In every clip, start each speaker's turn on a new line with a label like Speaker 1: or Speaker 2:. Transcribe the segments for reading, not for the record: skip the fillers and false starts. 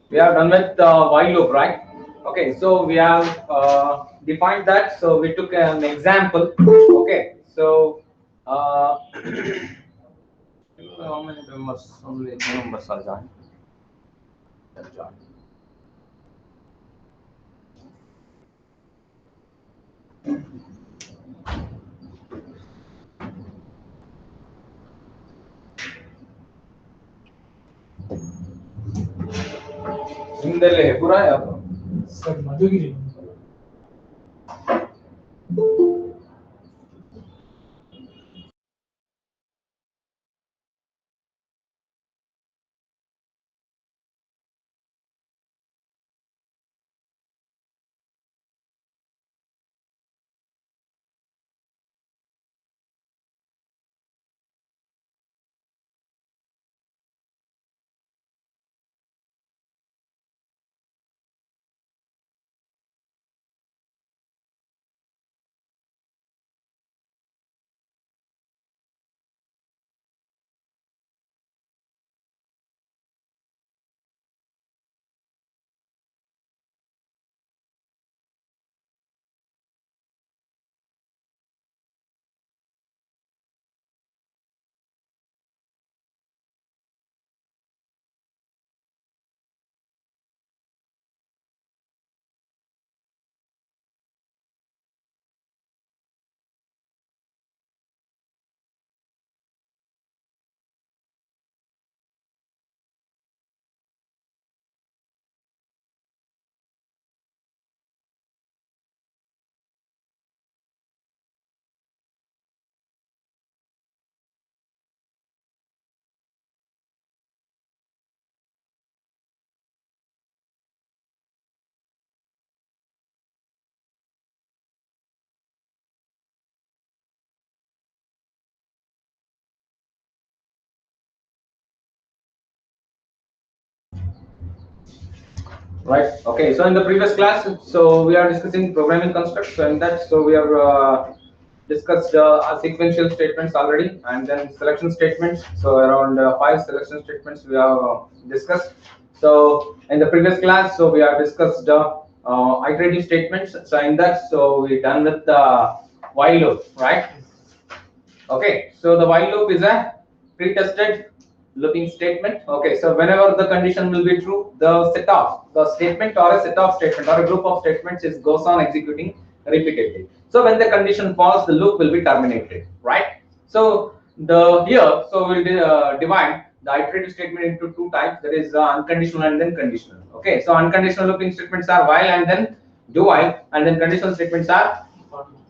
Speaker 1: We have done with while loop, right? Okay, so we have defined that. So we took an example. Okay, so how many members? Only two members are joined. Jindal है पूरा है अब
Speaker 2: sir Madhugiri
Speaker 1: right? Okay, so in the previous class, so we are discussing programming constructs. So in that, so we have discussed sequential statements already, and then selection statements. So around five selection statements we have discussed. So in the previous class, so we have discussed iterative statements. So in that, so we done with the while loop, right? Okay, so the while loop is a pre-tested looping statement. Okay, so whenever the condition will be true, the set of the statement or a set of statement or a group of statements is goes on executing repeatedly. So when the condition false, the loop will be terminated, right? So the here, so we'll divide the iterative statement into two types. That is unconditional and then conditional. Okay, so unconditional looping statements are while and then do while, and then conditional statements are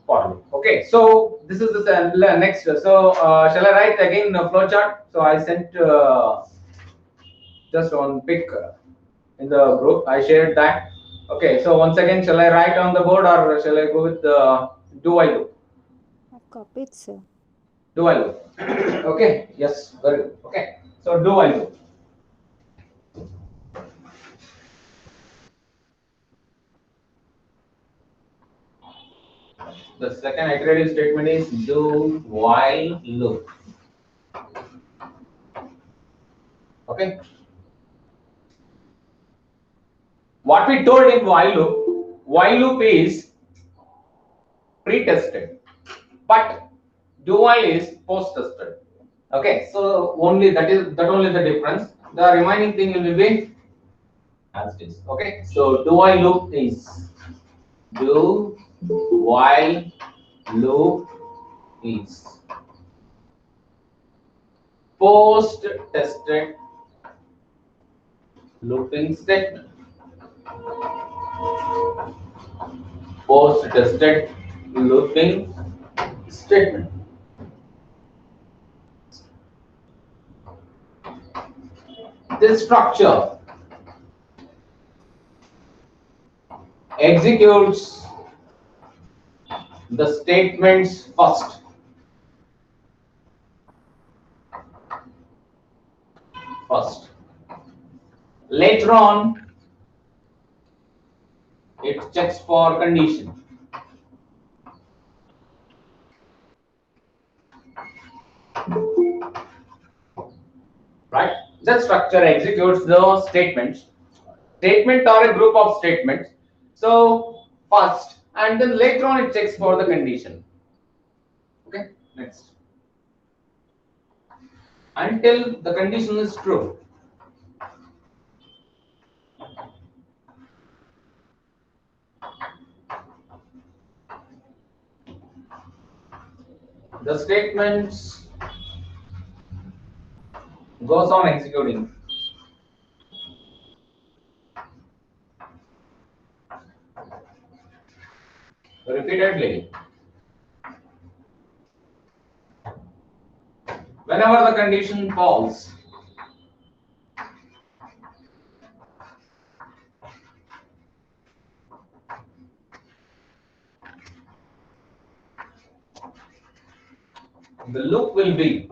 Speaker 1: for loop. Okay, so this is the next. So shall I write again the flow chart? So I sent just one pic in the group. I shared that. Okay, so once again, shall I write on the board or shall I go with do while loop?
Speaker 3: I've copied, sir.
Speaker 1: Do while loop. Okay, yes, very good. Okay, so do while loop. The second iterative statement is do while loop. Okay. What we told in while loop is pre-tested, but do while is post-tested. Okay, so only that only the difference. The remaining thing will be as it is. Okay, so do while loop is do while loop is post-tested looping statement. Post-tested looping statement. This structure executes the statements first. Later on, it checks for condition. Right? That structure executes the statements statement or a group of statements. So first, and then later on it checks for the condition. Okay, next. Until the condition is true. The statements goes on executing. Repeatedly. Whenever the condition false. The loop will be.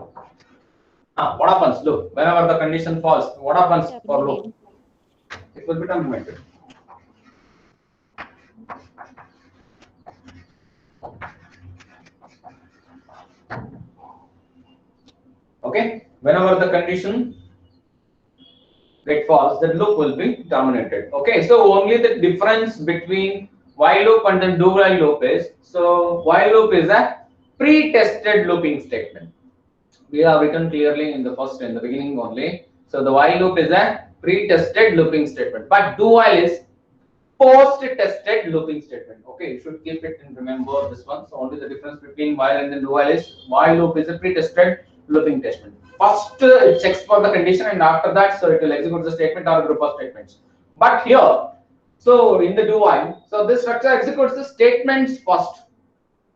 Speaker 1: What happens? Look, whenever the condition false, what happens for loop? It will be terminated. Okay, whenever the condition get false, the loop will be terminated. Okay, so only the difference between while loop and then do while loop is, so while loop is a pre-tested looping statement. We have written clearly in the beginning only. So the while loop is a pre-tested looping statement, but do while is post-tested looping statement. Okay, you should keep it and remember this one. So only the difference between while and then do while is while loop is a pre-tested looping statement. First, it checks for the condition, and after that, so it will execute the statement or group of statements. But here, so in the do while, so this structure executes the statements first.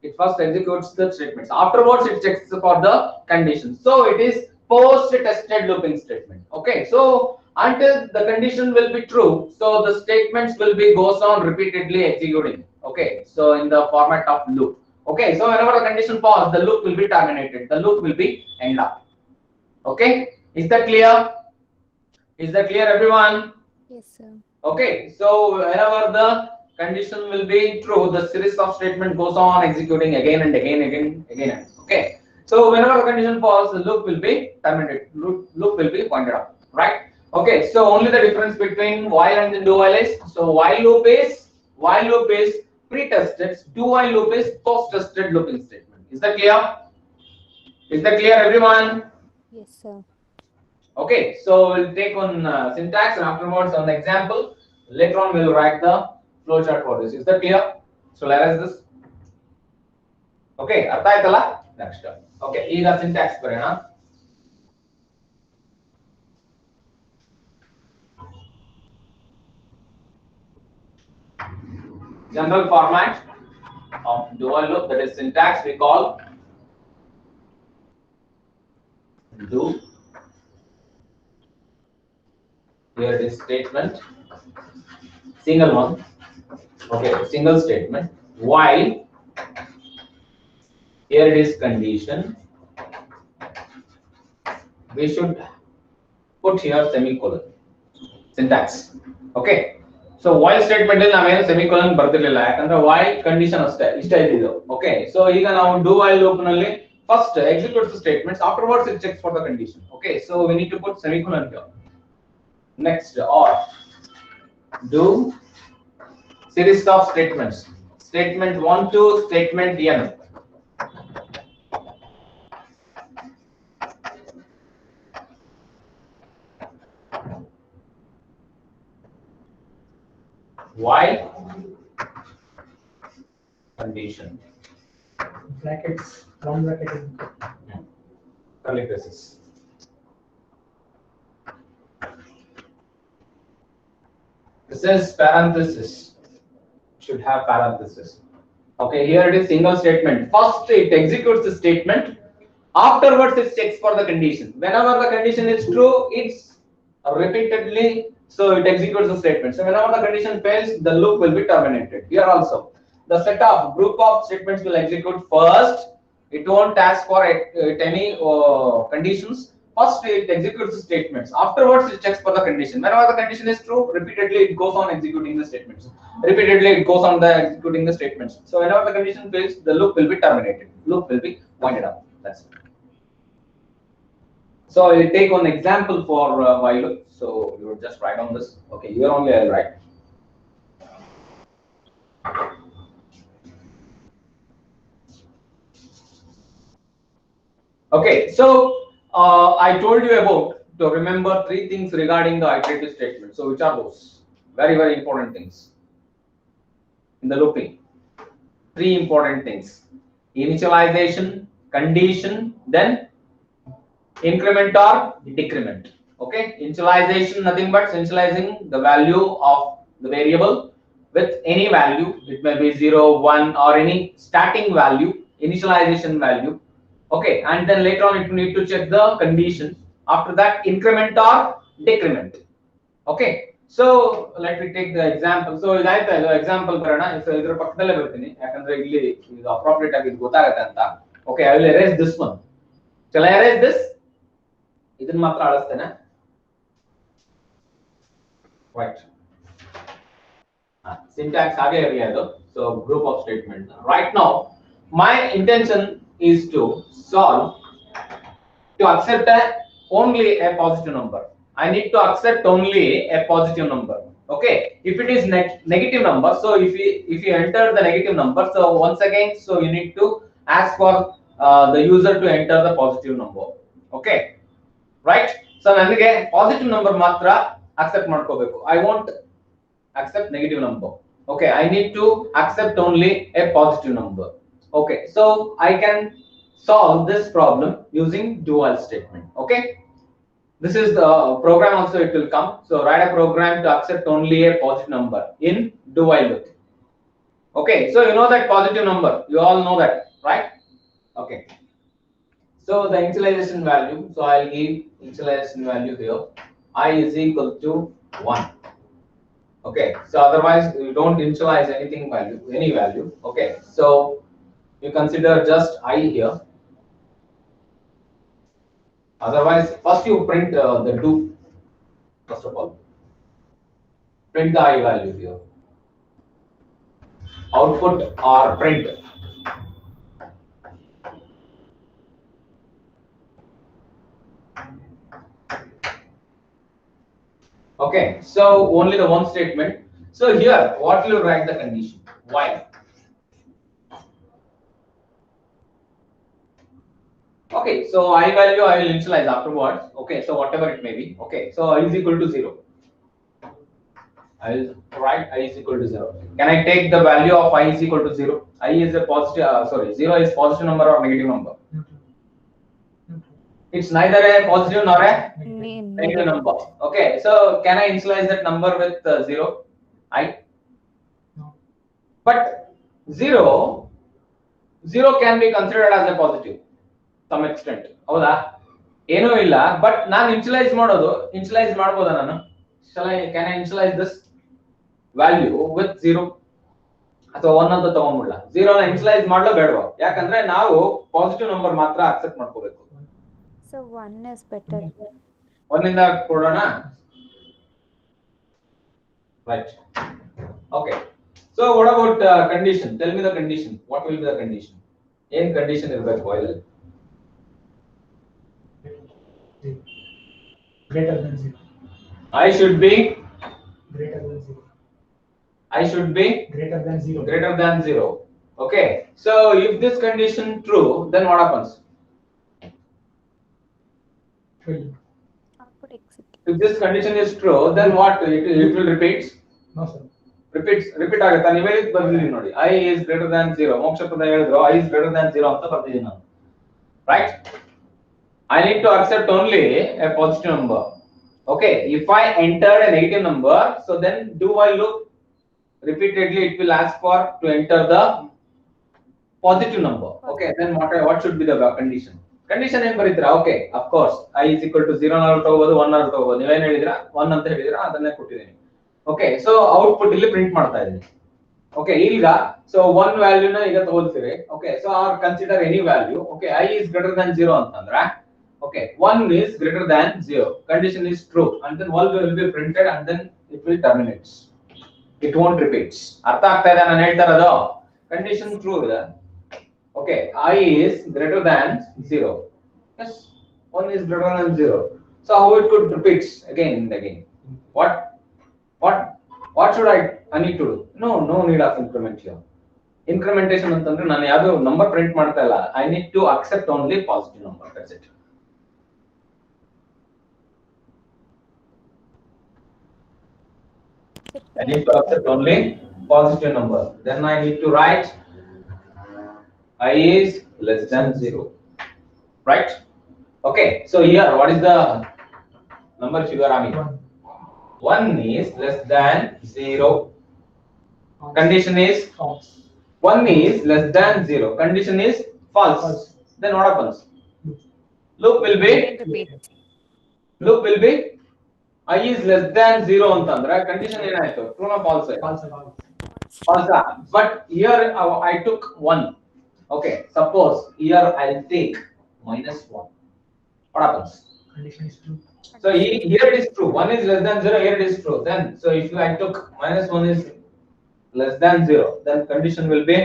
Speaker 1: It first executes the statements. Afterwards, it checks for the condition. So it is post-tested looping statement. Okay, so until the condition will be true, so the statements will be goes on repeatedly executing. Okay, so in the format of loop. Okay, so whenever the condition falls, the loop will be terminated. The loop will be end up. Okay, is that clear? Is that clear, everyone?
Speaker 3: Yes, sir.
Speaker 1: Okay, so whenever the condition will be true, the series of statement goes on executing again and again. Okay, so whenever the condition falls, the loop will be terminated. Loop will be pointed out, right? Okay, so only the difference between while and the do while is, so while loop is pre-tested, do while loop is post-tested looping statement. Is that clear? Is that clear, everyone?
Speaker 3: Yes, sir.
Speaker 1: Okay, so we'll take on syntax, and afterwards on the example. Later on, we'll write the flowchart for this. Is that clear? So let us this. Okay, artha aitala? Next. Okay, ಈಗ syntax ಬರೆಯೋಣ. General format of do while loop, that is syntax, we call do. Here it is statement, single one. Okay, single statement. While, here it is condition. We should put here semicolon. Syntax. Okay. So while statement ಅಲ್ಲಿ ನಾವೇನು semicolon ಬರ್ತಿರ್ಲಿಲ್ಲ, ಯಾಕಂದ್ರೆ while condition ಅಷ್ಟೇ ಇಷ್ಟ ಇದ್ದಿದ್ದು. Okay, so ಈಗ ನಾವು do while loop ನಲ್ಲಿ first executes the statements, afterwards it checks for the condition. Okay, so we need to put semicolon here. Next, or do series of statements, statement 1 to statement n. While condition,
Speaker 2: brackets, one bracket,
Speaker 1: curly braces. This is parenthesis, should have parenthesis. Okay, here it is single statement. First it executes the statement, afterwards it checks for the condition. Whenever the condition is true, it's repeatedly, so it executes the statement. So whenever the condition fails, the loop will be terminated. Here also, the set of group of statements will execute first. It won't ask for any conditions. First it executes the statements, afterwards it checks for the condition. Whenever the condition is true, repeatedly it goes on executing the statements. Repeatedly it goes on the executing the statements. So whenever the condition fails, the loop will be terminated. Loop will be pointed out. That's it. So I'll take one example for while loop. So you will just write on this. Okay, here only I'll write. Okay, so I told you about to remember three things regarding the iterative statement. So which are those? Very, very important things in the looping. Three important things: initialization, condition, then increment or decrement. Okay, initialization nothing but initializing the value of the variable with any value. It may be 0, 1 or any starting value, initialization value. Okay, and then later on it need to check the condition. After that, increment or decrement. Okay, so let me take the example. So idaita idu example barana. So idra pakkadalle bartini yakandre illi idu appropriate agi idu gottagutte anta. Okay, I will erase this one. Shall I erase this? ಇದನ್ನ ಮಾತ್ರ ಅಳಿಸ್ತೇನೆ. Right. Syntax ಹಾಗೆ ಇರಲಿ ಅದು. So group of statements. Right now, my intention is to solve to accept only a positive number. I need to accept only a positive number. Okay, if it is negative number, so if you enter the negative number, so once again, so you need to ask for the user to enter the positive number. Okay, right? So ನನಗೆ positive number ಮಾತ್ರ accept ಮಾಡ್ಕೋಬೇಕು. I won't accept negative number. Okay, I need to accept only a positive number. Okay, so I can solve this problem using do while statement. Okay, this is the program also it will come. So write a program to accept only a positive number in do while loop. Okay, so you know that positive number, you all know that, right? Okay, so the initialization value, so I'll give initialization value here. I is equal to 1. Okay, so otherwise you don't initialize anything value, any value. Okay, so you consider just I here. Otherwise, first you print the do. First of all, print the I value here. Output or print. Okay, so only the one statement. So here, what will you write the condition? Why? Okay, so I value I will initialize afterwards. Okay, so whatever it may be. Okay, so I is equal to 0. I will write I is equal to 0. Can I take the value of I is equal to 0? I is a positive, 0 is positive number or negative number? It's neither a positive nor a negative number. Okay, so can I initialize that number with 0? No. But 0 can be considered as a positive some extent. ಹೌದಾ? ಏನೂ ಇಲ್ಲ, but ನಾನು initialise ಮಾಡಬಹುದಾ ನಾನು? Can I initialize this value with 0 ಅಥವಾ 1 ಅಂತ ತಗೊಂಡ್ಬಿಡಲ್ಲ? 0 ನ initialise ಮಾಡಲೋ ಬೇಡವಾ? ಯಾಕಂದ್ರೆ ನಾವು ಪಾಸಿಟಿವ್ ನಂಬರ್ ಮಾತ್ರ ಅಕ್ಸೆಪ್ಟ್ ಮಾಡ್ಕೋಬೇಕು.
Speaker 3: So 1 is better.
Speaker 1: 1 ಇಂದ ಕೊಡೋಣ. Right. Okay. So what about condition? Tell me the condition. What will be the condition? Any condition ಇರಬೇಕು while
Speaker 2: greater than 0.
Speaker 1: I should be
Speaker 2: Greater than 0.
Speaker 1: I should be
Speaker 2: Greater than 0.
Speaker 1: Greater than 0. Okay. So if this condition true, then what happens?
Speaker 3: Output execute.
Speaker 1: If this condition is true, then what? It will repeat.
Speaker 2: No sir.
Speaker 1: Repeat ಆಗುತ್ತಾ? ನೀವೇ ಬರ್ದಿದ್ದೀನಿ ನೋಡಿ. I is greater than 0. ಮೋಕ್ಷ ಪದ ಹೇಳಿದ್ರು I is greater than 0 ಅಂತ ಬರ್ದಿದ್ದೀನಿ ನಾನು. Right? I need to accept only a positive number. Okay, if I entered a negative number, so then do while loop repeatedly it will ask for to enter the positive number. Okay, then what should be the condition? Condition ಏನು ಬರೀತೀರಾ? Okay, of course I is equal to 0 ನ ತಗೋಬಹುದು 1 ನ ತಗೋಬಹುದು. ನೀವೇನು ಹೇಳಿದ್ರಾ? 1 ಅಂತ ಹೇಳಿದ್ರಾ, ಅದನ್ನೇ ಕೊಟ್ಟಿದ್ದೀನಿ. Okay, so output ಇಲ್ಲಿ ಪ್ರಿಂಟ್ ಮಾಡ್ತಾ ಇದ್ದೀನಿ. Okay, ಈಗ so one value ನ ಈಗ ತಗೊಳ್ತೀರಿ. Okay, so or consider any value. Okay, I is greater than 0 ಅಂತಂದ್ರೆ okay, 1 is greater than 0. Condition is true, and then 1 will be printed, and then it will terminate. It won't repeat. ಅರ್ಥ ಆಗ್ತಾ ಇದೆ ನಾನು ಹೇಳ್ತಾ ಇರೋದು? Condition true ಇದೆ. Okay, I is greater than 0. Yes. 1 is greater than 0. So how it could repeats again and again? What what should I need to do? No need of increment here. Incrementation ಅಂತಂದ್ರೆ ನಾನು ಯಾವುದು number print ಮಾಡ್ತಾ ಇಲ್ಲ. I need to accept only positive number. That's it. I need to accept only positive number. Then I need to write I is less than 0. Right? Okay. So here, what is the number figure I mean? 1 is less than 0. Condition is
Speaker 2: False.
Speaker 1: 1 is less than 0. Condition is false.
Speaker 2: False.
Speaker 1: Then what happens? Loop will be I is less than 0 ಅಂತಂದ್ರೆ condition ಏನಾಯ್ತು? True or false?
Speaker 2: False.
Speaker 1: False. But here I took 1. Okay. Suppose here I'll take minus 1. What happens?
Speaker 2: Condition is true.
Speaker 1: So here it is true. 1 is less than 0. Here it is true. Then so if I took minus 1 is less than 0, then condition will be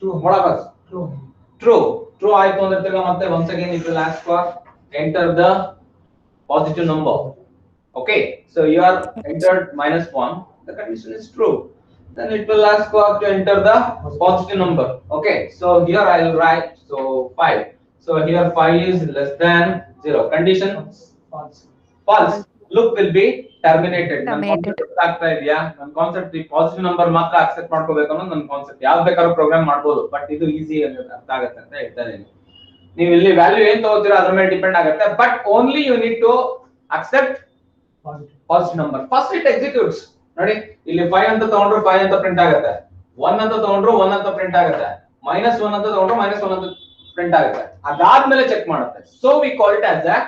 Speaker 2: True.
Speaker 1: what happens?
Speaker 2: True.
Speaker 1: True ಆಯ್ತು ಅಂದ್ರೆ ತಿರ್ಗಾ ಮತ್ತೆ once again it will ask for enter the positive number. Okay, so you are entered minus 1, the condition is true. Then it will ask for to enter the positive number. Okay, so here I will write so 5. So here 5 is less than 0. Condition false. Loop will be terminated. ಆಗ್ತಾ ಇದೆಯಾ? ನನ್ನ concept ಈ positive number ಮಾತ್ರ accept ಮಾಡ್ಕೋಬೇಕು ಅನ್ನೋದು ನನ್ನ concept. ಯಾವ್ದು ಬೇಕಾದ್ರೂ ಪ್ರೋಗ್ರಾಮ್ ಮಾಡ್ಬೋದು, ಬಟ್ ಇದು ಈಸಿ ಅರ್ಥ ಆಗುತ್ತೆ ಅಂತ ಹೇಳ್ತಾನೆ. ನೀವು ಇಲ್ಲಿ ವ್ಯಾಲ್ಯೂ ಏನ್ ತಗೋತೀರಾ ಅದ್ರ ಮೇಲೆ ಡಿಪೆಂಡ್ ಆಗುತ್ತೆ, but only you need to accept positive number. First it executes. ನೋಡಿ ಇಲ್ಲಿ 5 ಅಂತ ತಗೊಂಡ್ರು 5 ಅಂತ ಪ್ರಿಂಟ್ ಆಗುತ್ತೆ, 1 ಅಂತ ತಗೊಂಡ್ರು 1 ಅಂತ ಪ್ರಿಂಟ್ ಆಗುತ್ತೆ, -1 ಅಂತ ತಗೊಂಡ್ರು -1 ಅಂತ ಪ್ರಿಂಟ್ ಆಗುತ್ತೆ. ಅದಾದ್ಮೇಲೆ ಚೆಕ್ ಮಾಡುತ್ತೆ. So we call it as a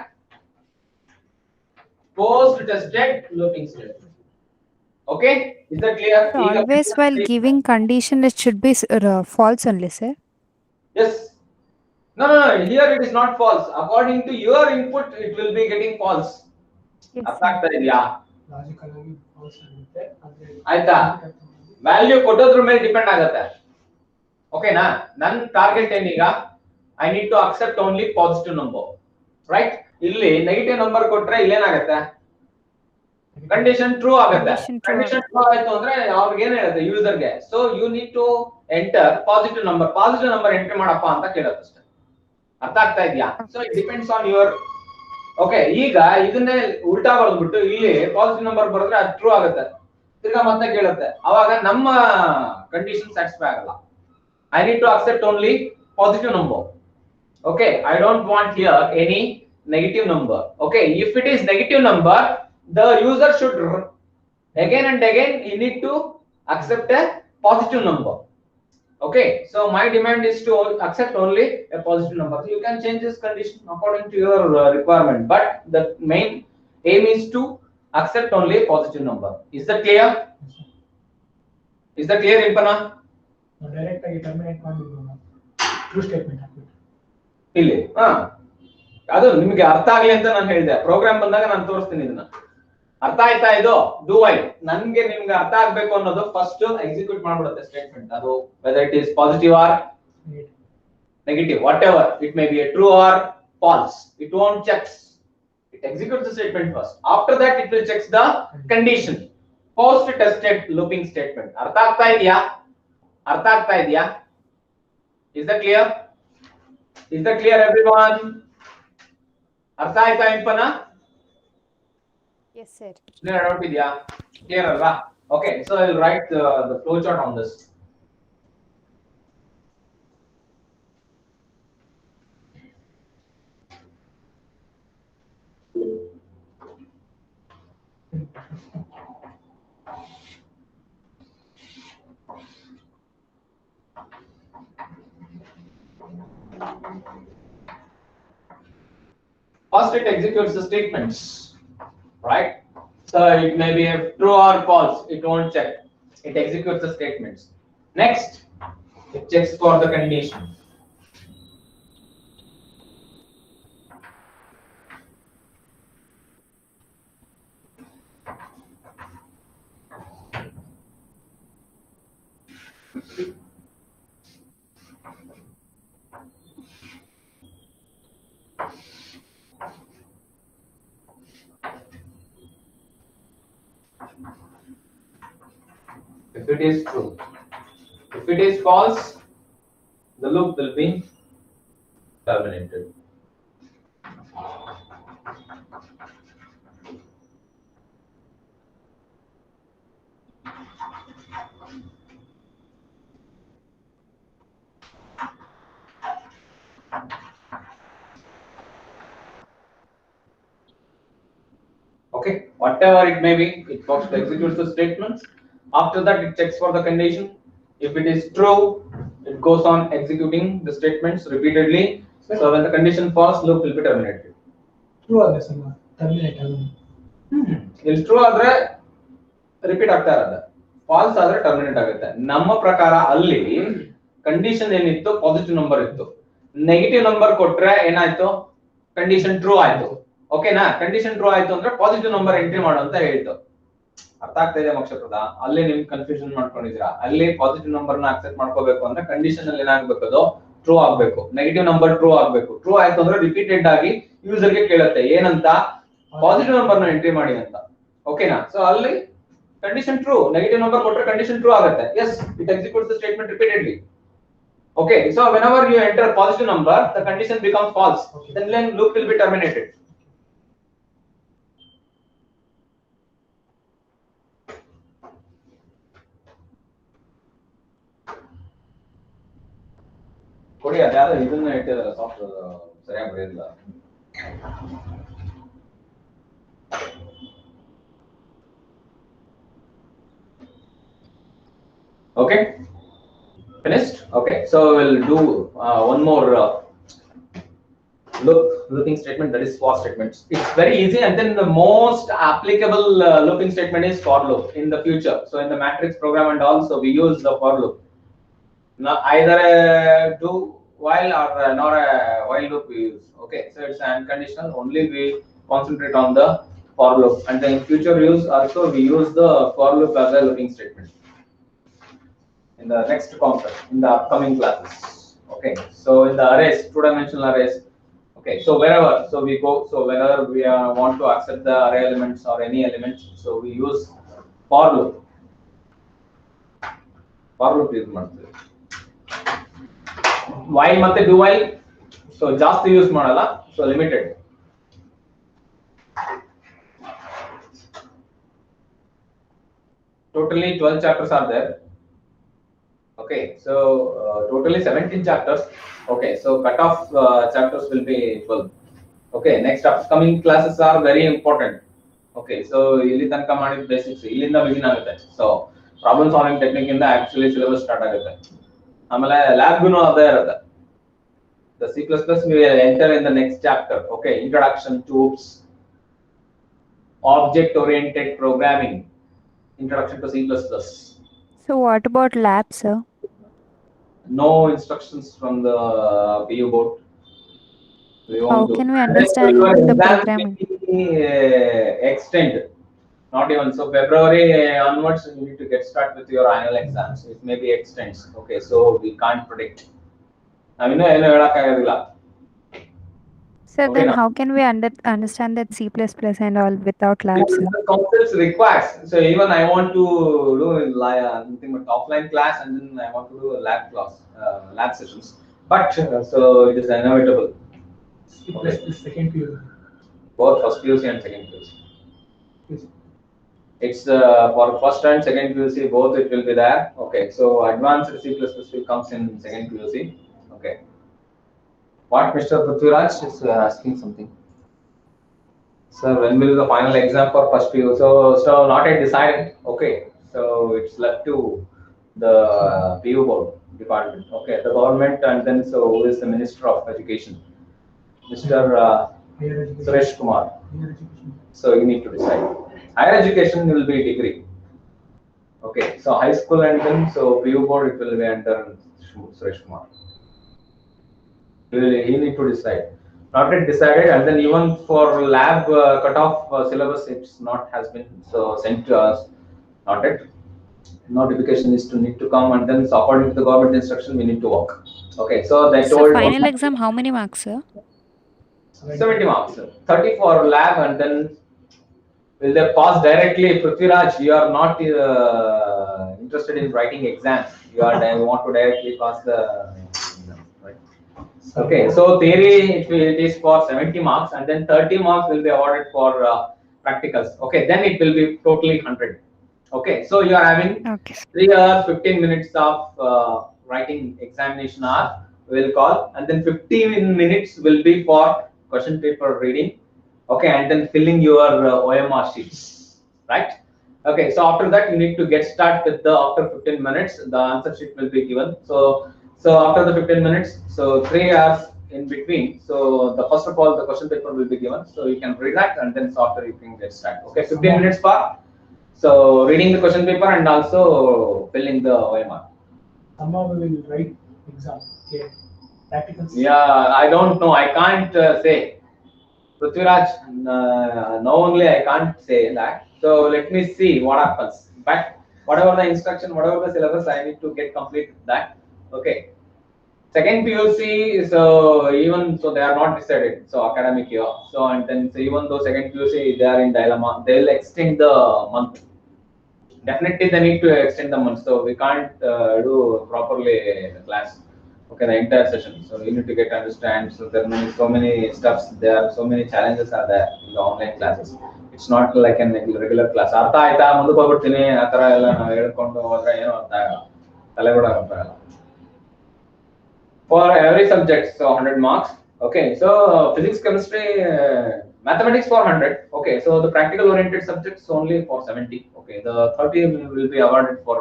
Speaker 1: post tested looping statement. Okay, is that clear?
Speaker 3: So always while giving condition it should be false only, sir.
Speaker 1: Yes. No, here it is not false. According to your input it will be getting false.
Speaker 3: Yes,
Speaker 1: ಅರ್ಥ ಆಗ್ತಾ ಇದೆಯಾ?
Speaker 2: Logical ಆಗಿ falls ಆಗುತ್ತೆ.
Speaker 1: ಆಯ್ತಾ? Value ಕೊಡೋದ್ರ ಮೇಲೆ depend ಆಗುತ್ತೆ. ಓಕೆನಾ? ನನ್ನ ಟಾರ್ಗೆಟ್ ಏನೀಗ I need to accept only positive number. Right? ಇಲ್ಲಿ ನೆಗೆಟಿವ್ ನಂಬರ್ ಕೊಟ್ರೆ ಇಲ್ಲೇನಾಗುತ್ತೆ? ಕಂಡೀಷನ್ ಟ್ರೂ ಆಗುತ್ತೆ. ಕಂಡೀಷನ್ ಟ್ರೂ ಆಯ್ತು ಅಂದ್ರೆ ಅವ್ರಿಗೆ ಏನ್ ಹೇಳುತ್ತೆ ಯೂಸರ್ಗೆ? So you need to enter positive number. Positive number entry ಮಾಡಪ್ಪ ಅಂತ ಕೇಳುತ್ತೆ ಅಷ್ಟೇ. ಅರ್ಥ ಆಗ್ತಾ ಇದೆಯಾ? So it depends on your. Okay, ಈಗ ಇದನ್ನೇ ಉಲ್ಟಾ ಬರ್ದ್ಬಿಟ್ಟು ಇಲ್ಲಿ ಪಾಸಿಟಿವ್ ನಂಬರ್ ಬರೆದ್ರೆ ಅದು ಟ್ರೂ ಆಗುತ್ತೆ. ತಿರ್ಗಾ ಮತ್ತೆ ಕೇಳುತ್ತೆ, ಅವಾಗ ನಮ್ಮ ಕಂಡೀಷನ್ ಸ್ಯಾಟಿಸ್ಫೈ ಆಗಲ್ಲ. I need to accept only positive number. Okay, I don't want here any negative number. Okay, if it is negative number, the user should again and again he need to accept a positive number. Okay, so my demand is to accept only a positive number. You can change this condition according to your requirement, but the main aim is to accept only a positive number. Is that clear? Is that clear, Impana?
Speaker 2: Direct ಆಗಿ terminate ಮಾಡಿದ್ರು true statement ಹಾಕ್ಬಿಟ್ಟು
Speaker 1: ಇಲ್ಲಿ ಅದು ನಿಮಗೆ ಅರ್ಥ ಆಗ್ಲಿ ಅಂತ ನಾನು ಹೇಳಿದೆ. ಪ್ರೋಗ್ರಾಮ್ ಬಂದಾಗ ನಾನು ತೋರಿಸ್ತೀನಿ ಇದನ್ನ. ಅರ್ಥ ಆಯ್ತಾ? ಇದು ಡೂ ವೈಲ್ ನನ್ಗೆ ನಿಮ್ಗೆ ಅರ್ಥ ಆಗ್ಬೇಕು ಅನ್ನೋದು ಫಸ್ಟ್ ಎಕ್ಸಿಕ್ಯೂಟ್ ಮಾಡ್ಬಿಡುತ್ತೆ ಸ್ಟೇಟ್ಮೆಂಟ್. ಅದು whether it is positive or negative, whatever it may be a true or false, it won't checks. It executes the statement first. After that it will checks the condition. Post tested looping statement. ಅರ್ಥ ಆಗ್ತಾ ಇದೆಯಾ? ಅರ್ಥ ಆಗ್ತಾ ಇದೆಯಾ? Is that clear? Is that clear, everyone? ಅರ್ಥ ಆಯ್ತಾ Impana?
Speaker 3: Yes, sir.
Speaker 1: Doubt ಇದೆಯಾ? Clear ಅಲ್ವಾ? Okay, so I will write the flow chart on this. First it executes the statements, right? So it may be a true or false, it won't check. It executes the statements. Next, it checks for the condition. If it is true. If it is false, the loop will be terminated. Okay, whatever it may be, it first executes the statements. After that, it checks for the condition. If it is true, it goes on executing the statements repeatedly. So when the condition false, loop will be terminated.
Speaker 2: True ಆದ್ರೆ sir terminate ಆಗೋದು.
Speaker 1: ಇಲ್ಲಿ true ಆದ್ರೆ repeat ಆಗ್ತಾ ಇರೋದು, falls ಆದ್ರೆ terminate ಆಗುತ್ತೆ. ನಮ್ಮ ಪ್ರಕಾರ ಅಲ್ಲಿ ಕಂಡೀಷನ್ ಏನಿತ್ತು, ಪಾಸಿಟಿವ್ ನಂಬರ್ ಇತ್ತು. ನೆಗೆಟಿವ್ ನಂಬರ್ ಕೊಟ್ರೆ ಏನಾಯ್ತು, ಕಂಡೀಷನ್ ಟ್ರೂ ಆಯ್ತು. ಓಕೆನಾ? ಕಂಡೀಷನ್ ಟ್ರೂ ಆಯ್ತು ಅಂದ್ರೆ ಪಾಸಿಟಿವ್ ನಂಬರ್ ಎಂಟ್ರಿ ಮಾಡು ಅಂತ ಹೇಳ್ತು. ಅರ್ಥ ಆಗ್ತಾ ಇದೆ ಮಕ್ಷಪ್ರದ? ಅಲ್ಲಿ ನಿಮ್ ಕನ್ಫ್ಯೂಷನ್ ಮಾಡ್ಕೊಂಡಿದ್ದೀರಾ. ಅಲ್ಲಿ ಪಾಸಿಟಿವ್ ನಂಬರ್ ನ ಅಕ್ಸೆಪ್ಟ್ ಮಾಡ್ಕೋಬೇಕು ಅಂದ್ರೆ ಕಂಡೀಷನ್ ಅಲ್ಲಿ ಏನಾಗಬೇಕು, ಅದು ಟ್ರೂ ಆಗ್ಬೇಕು. ನೆಗೆಟಿವ್ ನಂಬರ್ ಟ್ರೂ ಆಗ್ಬೇಕು. ಟ್ರೂ ಆಯ್ತು ಅಂದ್ರೆ ರಿಪೀಟೆಡ್ ಆಗಿ ಯೂಸರ್ ಗೆ ಕೇಳುತ್ತೆ ಏನಂತ, ಪಾಸಿಟಿವ್ ನಂಬರ್ ನ ಎಂಟ್ರಿ ಮಾಡಿ ಅಂತ. ಓಕೆನಾ? ಸೊ ಅಲ್ಲಿ ಕಂಡೀಷನ್ ಟ್ರೂ, ನೆಗೆಟಿವ್ ನಂಬರ್ ಕೊಟ್ರೆ ಕಂಡೀಷನ್ ಟ್ರೂ ಆಗುತ್ತೆ. Yes, it executes the statement repeatedly. Okay, so whenever you enter a positive number, the condition becomes false. Okay. Then loop will be terminated. ಕೊಡಿ ಅದ್ಯಾವುದು ಇದನ್ನ ಇಟ್ಟಿದ್ದಾರೆ software ಸರಿಯಾಗಿ ಬರೆಯೋದಿಲ್ಲ. Okay, finished. Okay, so we'll do one more looping statement, that is for statements. It's very easy, and then the most applicable looping statement is for loop in the future. So in the matrix program and also we use the for loop. Now either a do while or nor a while loop we use. Okay, so it's unconditional. Only we concentrate on the for loop, and then in future use also we use the for loop as a looping statement in the next concept in the upcoming classes. Okay, so in the arrays, two-dimensional arrays. Okay, so wherever we go, so whenever we want to accept the array elements or any elements, so we use for loop. For loop use ಮಾಡ್ತೀವಿ. While ಮತ್ತೆ do while, so ಜಾಸ್ತಿ use ಮಾಡಲ್ಲ, so limited. Totally 12 chapters are there. Okay, so totally 17 chapters. Okay, so cut-off chapters will be 12. Okay, next upcoming classes are very important. Okay, so ಇಲ್ಲಿ ತನಕ ಮಾಡಿದ basics ಇಲ್ಲಿಂದ begin ಆಗುತ್ತೆ. So problem solving technique ಇಂದ actually syllabus start ಆಗುತ್ತೆ. ಆಮೇಲೆ ಲ್ಯಾಬ್ಗೂ ಅದೇ ಇರುತ್ತೆ. The C++ we will enter in the next chapter. Okay, introduction to object oriented programming, introduction to C++.
Speaker 3: So what about labs, sir?
Speaker 1: No instructions from the PU board.
Speaker 3: How can we understand the programming?
Speaker 1: Extend, not even so. February onwards, you need to get started with your annual exams. It may be extends. Okay, so we can't predict. I mean,
Speaker 3: Sir,
Speaker 1: Okay,
Speaker 3: then
Speaker 1: now.
Speaker 3: how can we understand that C++ and all without labs, sir?
Speaker 1: The concepts requires. So even I want to do nothing but offline class, and then I want to do a lab class, lab sessions. But so it is inevitable.
Speaker 2: C++ second PU.
Speaker 1: Both first PUC and second PUC. It's for first and second PUC both it will be there. Okay, so advanced C++ will comes in second PUC. Okay. What Mr. Prithviraj is asking something. Sir, when will the final exam for first PU? So not yet decided. Okay, so it's left to the PU board department. Okay, the government, and then so who is the Minister of Education, Mr.
Speaker 2: Higher education.
Speaker 1: Suresh Kumar.
Speaker 2: Higher education.
Speaker 1: So you need to decide. Higher education will be degree. Okay, so high school and then so PU board it will be under Suresh Kumar. He need to decide. Not yet decided, and then even for lab cut-off syllabus, it's not has been so sent to us. Not yet. Notification is to need to come, and then so according to the government instruction, we need to work. Okay, so they
Speaker 3: So
Speaker 1: told
Speaker 3: final exam, how many marks, sir?
Speaker 1: 70 marks, 30 for lab, and then Will they pass directly? Prithviraj, you are not interested in writing exams. You want to directly pass the exam, right? Okay, so theory it is for 70 marks, and then 30 marks will be awarded for practicals. Okay, then it will be totally 100. Okay, so you are having
Speaker 3: Okay.
Speaker 1: 3 hours 15 minutes of writing examination hour will call, and then 15 minutes will be for question paper reading. Okay, and then filling your OMR sheets, right? Okay, so after that you need to get started with the after 15 minutes the answer sheet will be given. So after the 15 minutes, so 3 hours in between. So the first of all the question paper will be given, so you can read that, and then after you can get started. Okay, 15 minutes for so reading the question paper and also filling the OMR.
Speaker 2: Somehow we will write exam. Okay. Practicals.
Speaker 1: Yeah, I don't know. I can't say. Prithviraj, no, only I can't say that. So let me see what happens. But whatever the instruction, whatever the syllabus, I need to get complete that. Okay. Second PUC, so even so they are not decided. So academic year. So and then so even though second PUC they are in dilemma, they will extend the month. Definitely they need to extend the month. So we can't do properly the class. Okay, the entire session. So you need to get understand. So there are so many stuffs. There are so many challenges are there in the online classes. It's not like an regular class. ಅರ್ಥ ಆಯ್ತಾ ಮುಂದಕ್ಕೆ ಹೋಗ್ಬಿಡ್ತೀನಿ ಆ ತರ ಎಲ್ಲ ನಾವು ಹೇಳ್ಕೊಂಡು ಹೋದ್ರೆ ಏನು ಅರ್ಥ ಆಗಲ್ಲ ತಲೆ ಕೂಡ ಅರ್ಥ ಆಗಲ್ಲ. For every subject, so 100 marks. Okay, so physics, chemistry, mathematics for 100. Okay, so the practical oriented subjects only for 70. Okay, the 30 will be awarded for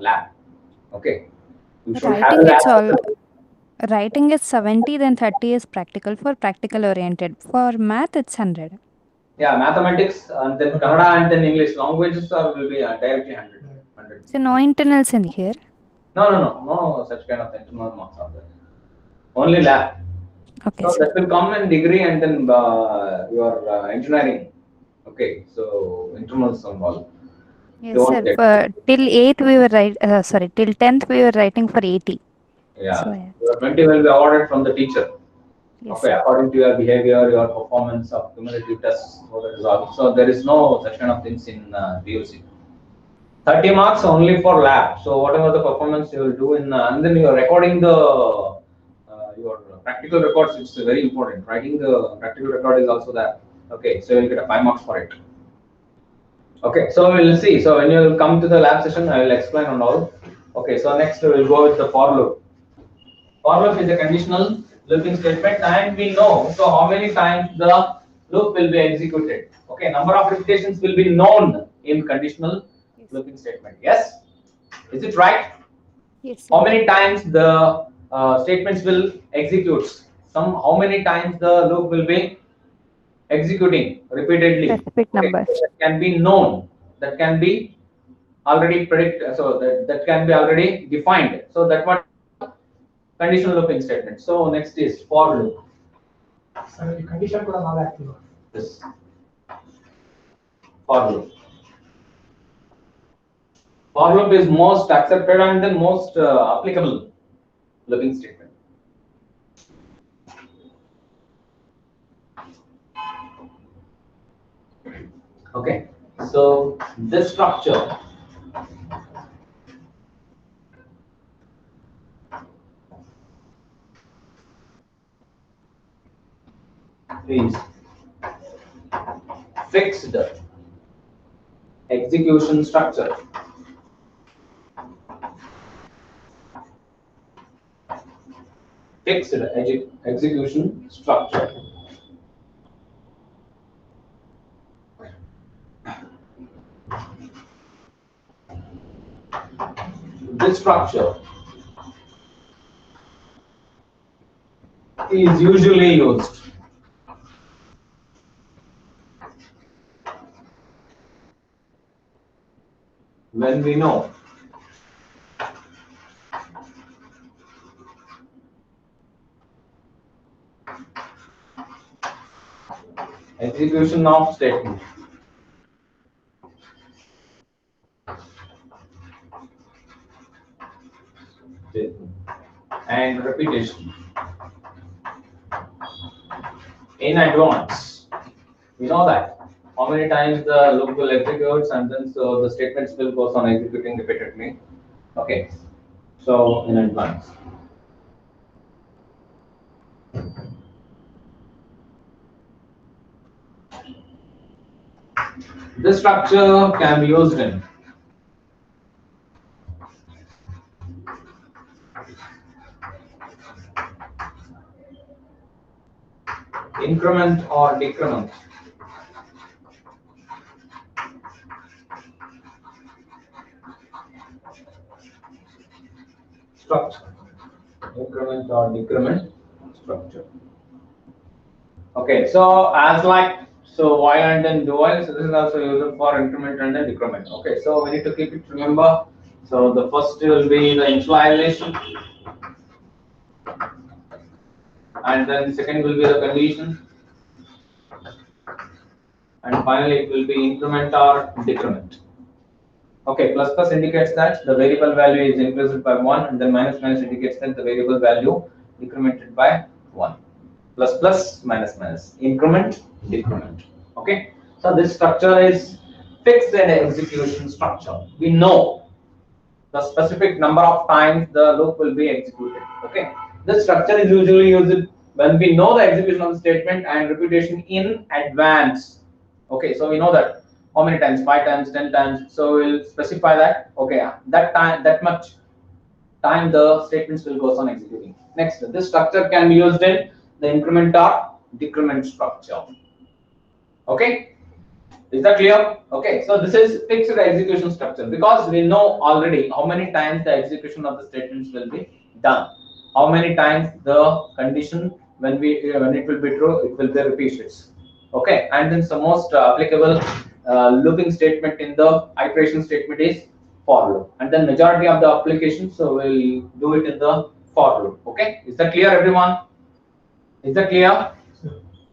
Speaker 1: lab. Okay, you should have
Speaker 3: Writing
Speaker 1: lab.
Speaker 3: it's all writing is 70, then 30 is practical for practical oriented. For math it's 100.
Speaker 1: Yeah, mathematics and then Kannada and then English languages will be directly 100. 100.
Speaker 3: So no internals in here.
Speaker 1: No such kind of internal marks are there. Only lab.
Speaker 3: Okay.
Speaker 1: So
Speaker 3: Sir.
Speaker 1: that will come in degree and then your engineering. Okay, so internals and all.
Speaker 3: Yes,
Speaker 1: Don't
Speaker 3: sir.
Speaker 1: get-
Speaker 3: Till 8th we were sorry, till 10th we were writing for 80.
Speaker 1: Yeah,
Speaker 3: So, yeah.
Speaker 1: your 20 will be awarded from the teacher.
Speaker 3: Yes,
Speaker 1: Okay,
Speaker 3: sir.
Speaker 1: according to your behavior, your performance of cumulative tests for the result. So there is no such kind of things in PUC. 30 marks only for lab. So whatever the performance you will do in, and then you are recording the your practical records. It's very important. Writing the practical record is also there. Okay, so you will get a 5 marks for it. Okay, so we'll see. So when you come to the lab session, I will explain on all. Okay, so next we will go with the for loop. For loop is a conditional looping statement, and we know so how many times the loop will be executed. Okay, number of repetitions will be known in conditional looping statement. Yes, is it right?
Speaker 3: Yes, sir.
Speaker 1: How many times the statements will execute? How many times the loop will be executing repeatedly?
Speaker 3: Specific number.
Speaker 1: That can be known. That can be already predict. So that can be already defined. So that what conditional looping statement. So next is for loop.
Speaker 2: So the condition ಕೂಡ ನಾವೇ ಹಾಕ್ತೀವಿ.
Speaker 1: Yes. For loop. For loop is most accepted and then most applicable looping statement. Okay, so this structure is fixed execution structure. Fixed execution structure. This structure is usually used when we know execution of statement. And repetition in advance. We know that. how many times the loop will execute, and then so the statements will goes on executing repeatedly. Okay, so in advance. This structure can be used in increment or decrement. Structure. Increment or decrement structure. Okay, so as like so while and then do while, so this is also used for increment and then decrement. Okay, so we need to keep it remember. So the first will be the initialization, and then second will be the condition, and finally it will be increment or decrement. Okay, plus plus indicates that the variable value is increased by 1, and then minus minus indicates that the variable value decremented by 1. Plus plus minus minus, increment, decrement. Okay, so this structure is fixed and execution structure. We know the specific number of times the loop will be executed. Okay, this structure is usually used when we know the execution of the statement and repetition in advance. Okay, so we know that how many times, 5 times, 10 times. So we'll specify that. Okay, that time, that much time the statements will goes on executing. Next, this structure can be used in the increment or decrement structure. Okay, is that clear? Okay, so this is fixed execution structure because we know already how many times the execution of the statements will be done, how many times the condition when it will be true, it will be repeated. Okay, and then the most applicable looping statement in the iteration statement is for loop, and then majority of the applications, so we'll do it in the for loop. Okay, is that clear, everyone? Is that clear?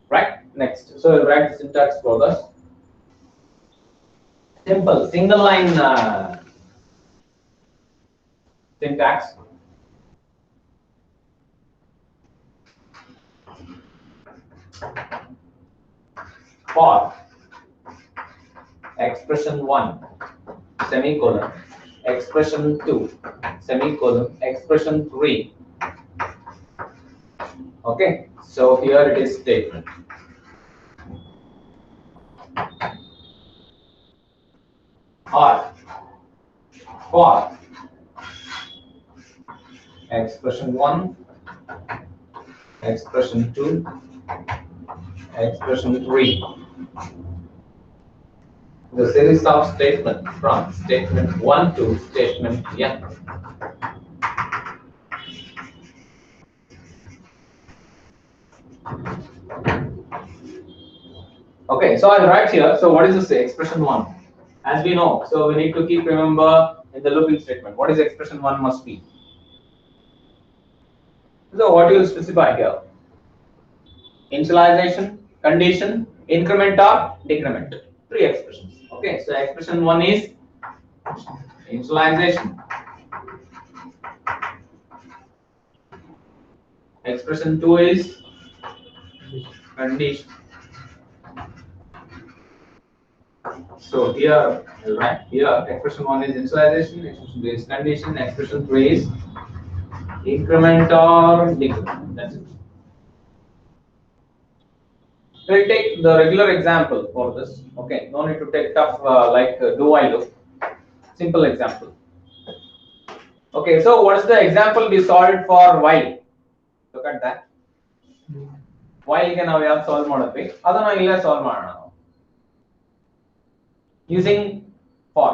Speaker 1: Right. Next, so we'll write the syntax for this. Simple single line syntax. For expression 1 semicolon, expression 2 semicolon, expression 3. Okay, so here it is statement. Or for expression 1, expression 2, expression 3. The series of statements from statement 1 to statement n. Okay, so I'll write here. So what is this expression 1? As we know, so we need to keep remember in the looping statement. What is expression 1 must be? So what you will specify here? Initialization, condition, increment or decrement. 3 expressions. Okay, so expression 1 is initialization. Expression 2 is condition. So here, right here, expression 1 is initialization, expression 2 is condition, expression 3 is increment or decrement. That's it. We'll take the regular example for this. Okay, no need to take tough like do while loop. Simple example. Okay, so what is the example we solved for while? Look at that. While ಗೆ ನಾವು ಯಾವುದು solve ಮಾಡಿದ್ವಿ ಅದನ್ನ ಇಲ್ಲೇ solve ಮಾಡೋಣ using for.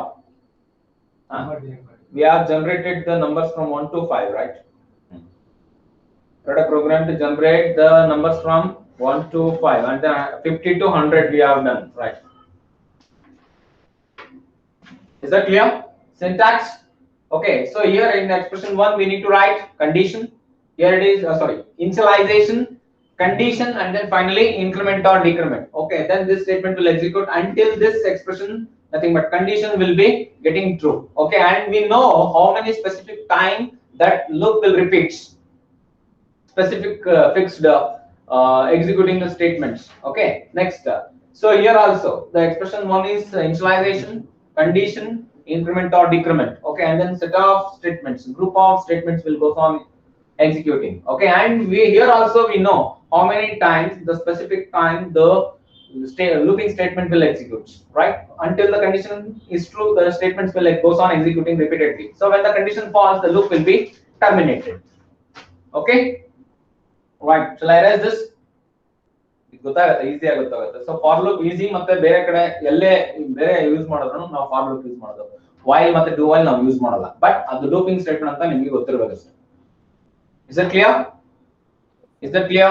Speaker 1: We have generated the numbers from 1 to 5, right? Write a program to generate the numbers from 1 to 5, and then 50 to 100 we have done, right? Is that clear? Syntax. Okay, so here in expression 1 we need to write condition. Here it is initialization, condition, and then finally increment or decrement. Okay, then this statement will execute until this expression nothing but condition will be getting true. Okay, and we know how many specific time that loop will repeat. Specific fixed executing the statements. Okay, next So here also the expression one is initialization, condition, increment or decrement. Okay, and then set of statements, group of statements will go on executing. Okay, and we here also we know how many times the specific time the looping statement will execute, right? Until the condition is true, the statements will goes on executing repeatedly. So when the condition falls, the loop will be terminated. Okay, right? Shall I erase this? ಗೊತ್ತಾಗುತ್ತೆ ಈಸಿಯಾಗಿ ಗೊತ್ತಾಗುತ್ತೆ. So for loop easy ಮತ್ತೆ ಬೇರೆ ಕಡೆ ಎಲ್ಲೇ ಬೇರೆ use ಮಾಡಿದ್ರು ನಾವು ಫಾರ್ ಲೂಪ್ ಯೂಸ್ ಮಾಡೋದು. ವೈಲ್ ಮತ್ತೆ ಡು ವೈಲ್ ನಾವು ಯೂಸ್ ಮಾಡಲ್ಲ, ಬಟ್ ಅದು ಲೂಪಿಂಗ್ ಸ್ಟೇಟ್ಮೆಂಟ್ ಅಂತ ನಿಮಗೆ ಗೊತ್ತಿರಬೇಕು ಅಷ್ಟೇ. Is that clear? Is that clear?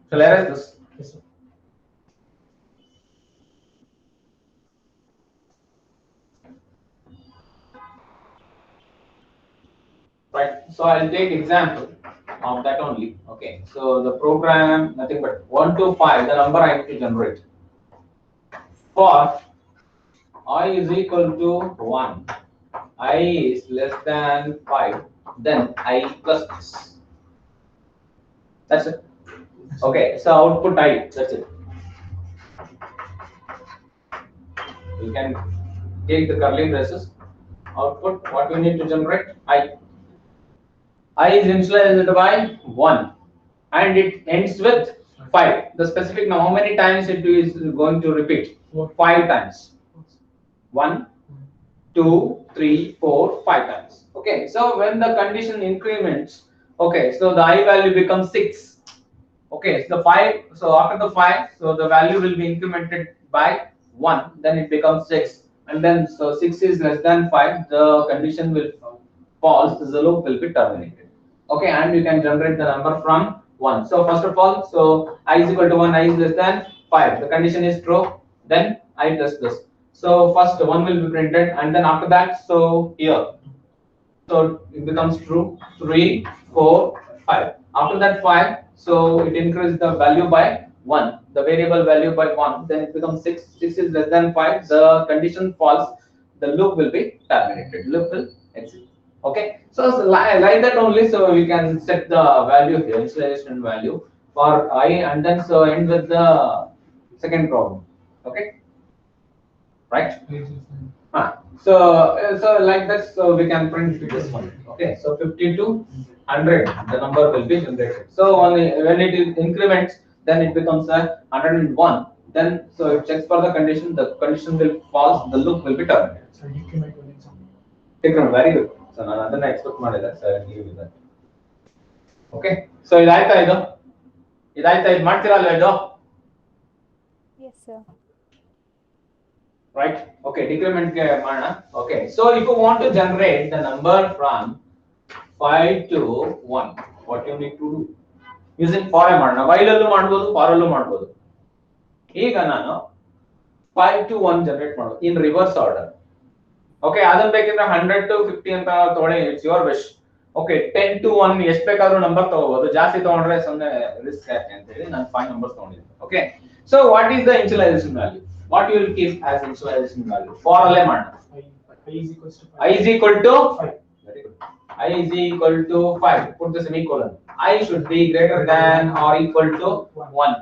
Speaker 1: Shall I erase this?
Speaker 2: Yes, sir.
Speaker 1: Right. So I'll take example of that only. Okay. So the program nothing but 1 to 5 the number I need to generate. For I is equal to 1, I is less than 5, then I plus this. That's it. Okay. So output I. That's it. You can take the curly braces. Output what we need to generate I. I is initialized by 1 and it ends with 5. The specific now how many times it is going to repeat? 5 times. 1, 2, 3, 4, 5 times. Okay, so when the condition increments, okay, so the I value becomes 6. Okay, so the 5, so after the 5, so the value will be incremented by 1, then it becomes 6, and then so 6 is less than 5, the condition will false, the loop will be terminated. Okay, and you can generate the number from 1. So first of all, so I is equal to 1, I is less than 5, the condition is true, then I plus this. So first 1 will be printed, and then after that, so here, so it becomes true, 3, 4, 5. After that 5, so it increases the value by 1, the variable value by 1, then it becomes 6, 6 is less than 5, the condition false, the loop will be terminated, loop will exit. Okay, so like that only, so we can set the value here, initialization value for I, and then so end with the second problem. Okay, right? So like that, so we can print this one. Okay, so 50 to 100 the number will be generated. So when it is increments, then it becomes a 101, then so it checks for the condition will false, the loop will be terminated.
Speaker 2: So decrement one example.
Speaker 1: Decrement, very good. So ನಾನು ಅದನ್ನ expect ಮಾಡಿದೆ, so give that. Okay, so ಇದಾಯ್ತಾ ಇದು ಮಾಡ್ತೀರಲ್ವಾ ಇದು?
Speaker 3: Yes, sir.
Speaker 1: Right. Okay, decrement ಗೆ ಮಾಡೋಣ. Okay, so if you want to generate the number from 5 to 1, what you need to do? Using for ಮಾಡೋಣ, while ಅಲ್ಲೂ ಮಾಡಬಹುದು, for ಅಲ್ಲೂ ಮಾಡಬಹುದು. ಈಗ ನಾನು 5 to 1 ಜನರೇಟ್ ಮಾಡೋದು in reverse order. Okay, ಅದನ್ನ ಬೇಕಿದ್ರೆ 100 to 50 ಅಂತ ತಗೊಳ್ಳಿ, it's your wish. Okay, 10 to 1 ಎಷ್ಟು ಬೇಕಾದ್ರೂ ನಂಬರ್ ತಗೋಬಹುದು, ಜಾಸ್ತಿ ತಗೊಂಡ್ರೆ ಸುಮ್ಮನೆ ರಿಸ್ಕ್ ಯಾಕೆ ಅಂತ ಹೇಳಿ ನಾನು 5 ನಂಬರ್ಸ್ ತಗೊಂಡಿದ್ದೀನಿ. Okay, so what is the initialization value? What you will keep as initialization value? For ಅಲ್ಲೇ ಮಾಡೋಣ.
Speaker 2: I is equals to 5.
Speaker 1: I is equal to
Speaker 2: 5.
Speaker 1: Very good. I is equal to 5. Put the semicolon. I should be greater than or equal to 1.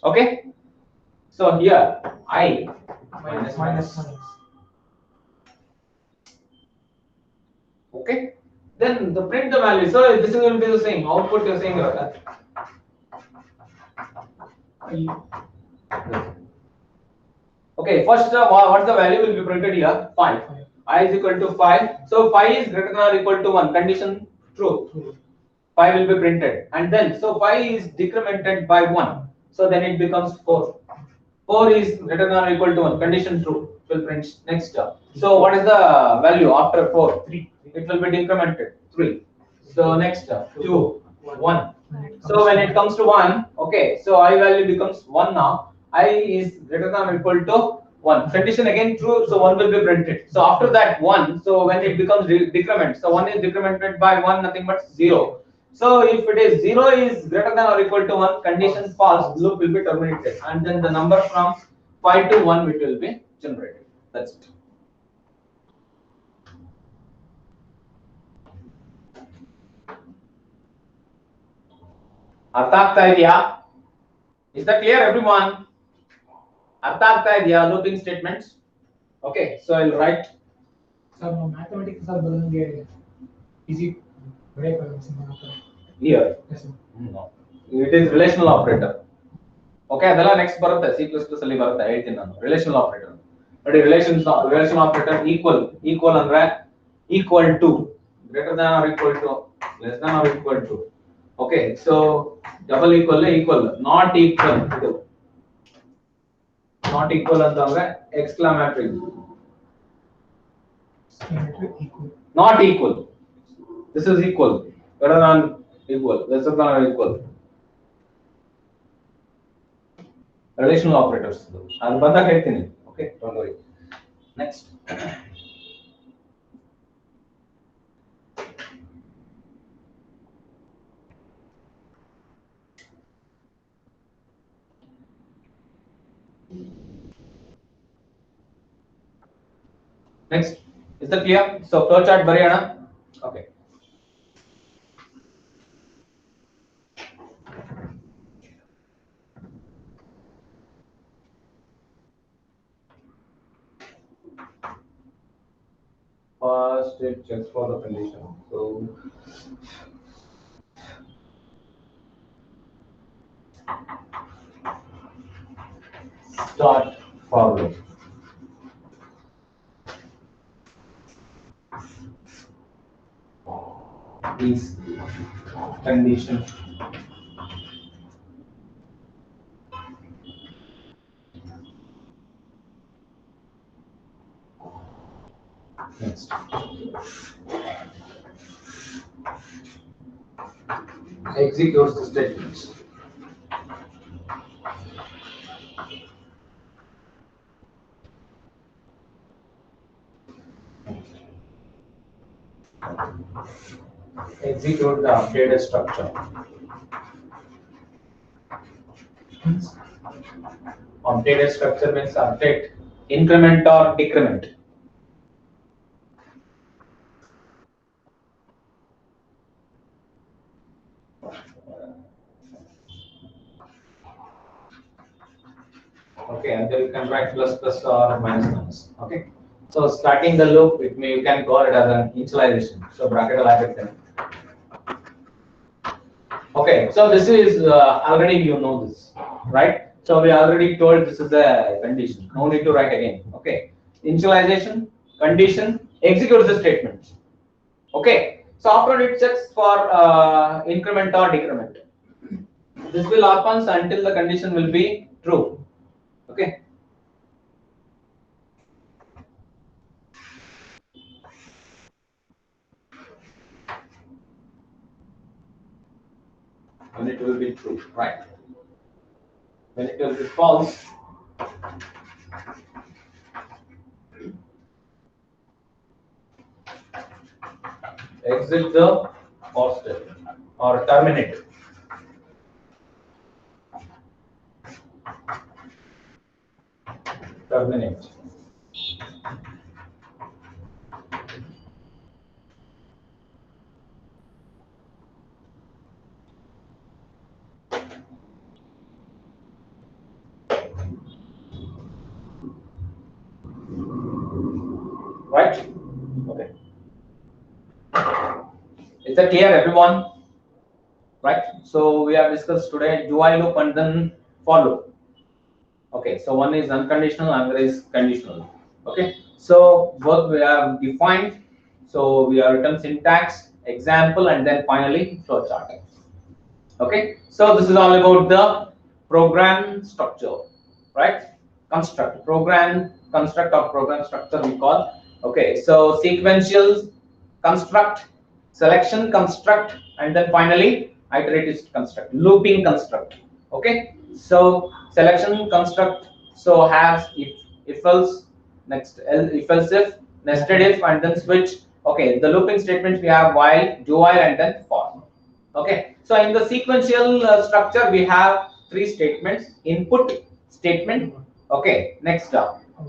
Speaker 1: Okay, so here I minus. Okay, then the print the value, so this will be the same output you're saying. Okay, first what's the value will be printed here? 5. I is equal to 5, so 5 is greater than or equal to 1, condition true, 5 will be printed, and then so 5 is decremented by 1, so then it becomes 4. 4 is greater than or equal to 1, condition true, will print next. So what is the value after 4? 3. It will be decremented, 3. So next 2, 1. So when it comes to 1, okay, so I value becomes 1 now. I is greater than or equal to 1. Condition again true, so 1 will be printed. So after that 1, so when it becomes decrement, so 1 is decremented by 1, nothing but 0. So if it is 0 is greater than or equal to 1, condition false, loop will be terminated, and then the number from 5 to 1 it will be generated. That's it. ಅರ್ಥ ಆಗ್ತಾ ಇದೆಯಾ? Is that clear everyone? ಅರ್ಥ ಆಗ್ತಾ ಇದೆಯಾ looping statements? Okay, so I will write.
Speaker 2: Sir ನಾವು mathematics sir ಬರೋಂಗೆ easy ಬರೆಯಕ್ಕೆ
Speaker 1: here
Speaker 2: Yes, sir.
Speaker 1: no, it is relational operator. Okay, ಅದೆಲ್ಲ ನೆಕ್ಸ್ಟ್ ಬರುತ್ತೆ, C++ ಅಲ್ಲಿ ಬರುತ್ತೆ, ಹೇಳ್ತೀನಿ ನಾನು. ರಿಲೇಷನಲ್ ಆಪರೇಟರ್ ನೋಡಿ, ರಿಲೇಷನ್ ಆಪರೇಟರ್ ಈಕ್ವಲ್ ಅಂದ್ರೆ equal to, greater than or equal to, less than or equal to. Okay, so double equal, not equal, ಇದು not equal ಅಂತಂದ್ರೆ exclamatory, not equal, this is equal, greater than equal, less than equal. Relational operators ಅದು ಬಂದಾಗ ಹೇಳ್ತೀನಿ. Okay, don't worry. Next is that clear? So flow chart ಬರೆಯೋಣ. Okay, first it checks for the condition. So start for loop. Is condition next executes the statements. Execute the updated structure. Updated structure means update, increment or decrement. Okay, and then you can write plus or minus. Okay, so starting the loop, you can call it as an initialization. So bracket allocated then. Okay, so this is already you know this, right? So we already told this is the condition. No need to write again. Okay, initialization, condition, executes the statements. Okay, so after it checks for increment or decrement. This will happen until the condition will be true. Okay. When it will be true, right? When it will be false, exit the for step or terminate. Terminate. Right? Okay. Is that clear, everyone? Right? So we have discussed today do while loop and then for loop. Okay, so one is unconditional, another is conditional. Okay, so both we have defined. So we have written syntax, example, and then finally flow chart. Okay, so this is all about the program structure, right? Construct, program construct or program structure we call. Okay, so sequential construct, selection construct, and then finally iterative construct, looping construct. Okay, so selection construct so has if else, next if else if, nested if, and then switch. Okay, the looping statements we have while, do while, and then for. Okay, so in the sequential structure we have three statements: input statement. Okay, next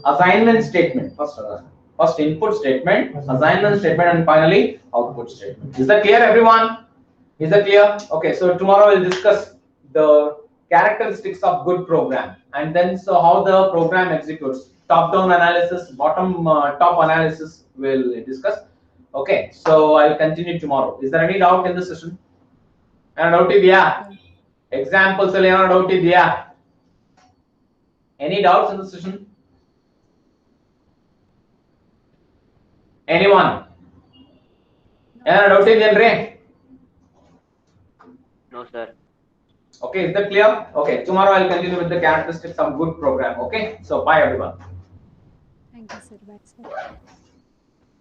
Speaker 1: assignment statement. First input statement, assignment statement, and finally output statement. Is that clear, everyone? Is that clear? Okay, so tomorrow we'll discuss the characteristics of good program, and then so how the program executes. Top down analysis, bottom top analysis we'll discuss. Okay, so I'll continue tomorrow. Is there any doubt in the session? And doubt idea? Examples doubt idea? Any doubts in the session? Anyone? Doubt idea?
Speaker 4: No, sir.
Speaker 1: Okay, is that clear? Okay, tomorrow I'll continue with the characteristics of good program. Okay, so bye everyone.
Speaker 3: Thank you, sir. Bye,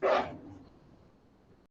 Speaker 3: sir.